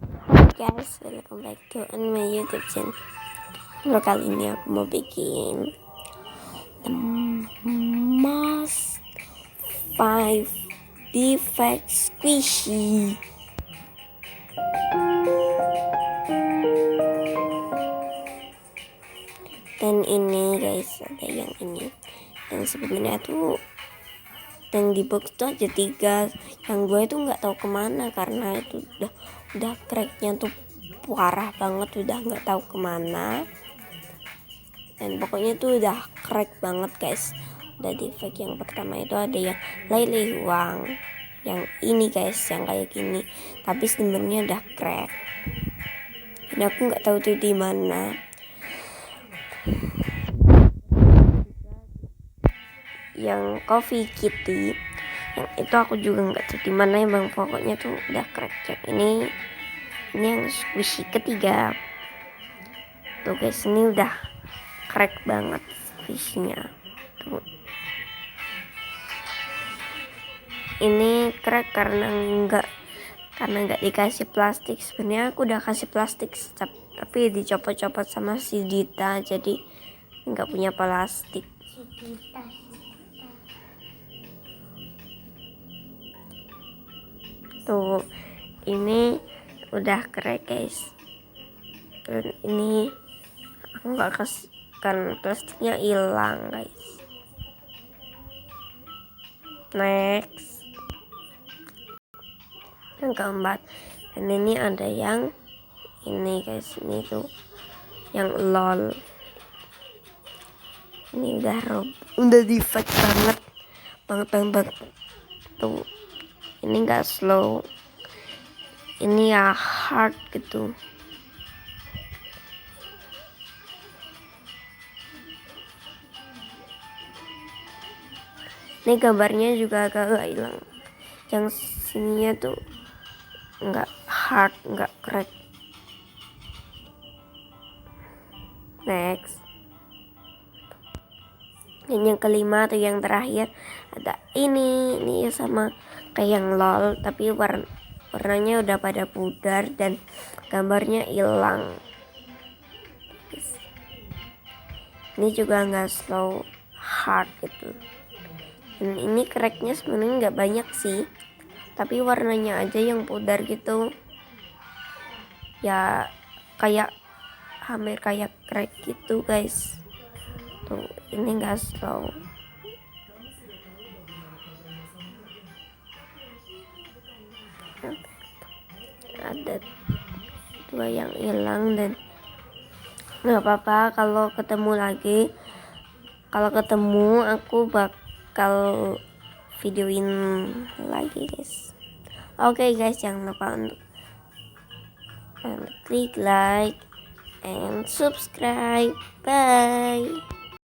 Hai guys, welcome back to my YouTube channel. Kali ini aku mau bikin the most 5 defect squishy. Dan ini guys, ada yang ini. Dan sebenarnya tuh yang di box tuh aja 3, yang gue itu nggak tahu kemana karena itu udah cracknya tuh parah banget, udah nggak tahu kemana. Dan pokoknya tuh udah crack banget guys. Udah defect yang pertama itu ada yang lele uang, yang ini guys, yang kayak gini, tapi sebenarnya udah crack. Dan aku nggak tahu tuh di mana. Yang coffee kitty, yang itu aku juga nggak tahu di mana emang, pokoknya tuh udah crack. Yang ini yang squishy ketiga tuh guys, ini udah crack banget squishy-nya tuh. Ini crack karena nggak dikasih plastik. Sebenarnya aku udah kasih plastik tapi dicopot-copot sama si Dita, jadi nggak punya plastik. Tuh, ini udah crack guys. Dan ini aku nggak kasih, kan plastiknya hilang guys. Next, yang keempat. Dan ini ada yang ini guys, ini tuh yang lol. Ini udah defect banget tuh. Ini enggak slow, ini ya hard gitu. Ini gambarnya juga agak hilang, yang sininya tuh enggak hard, enggak crack. Next, dan yang kelima atau yang terakhir ada ini sama kayak yang lol, tapi warnanya udah pada pudar dan gambarnya hilang. Ini juga nggak slow, hard gitu. Dan ini cracknya sebenarnya nggak banyak sih, tapi warnanya aja yang pudar gitu ya, kayak hampir kayak crack gitu guys. Tuh, ini nggak slow. Ada 2 yang hilang, dan nggak apa-apa kalau ketemu aku bakal videoin lagi guys. Oke guys, jangan lupa untuk klik like and subscribe. Bye.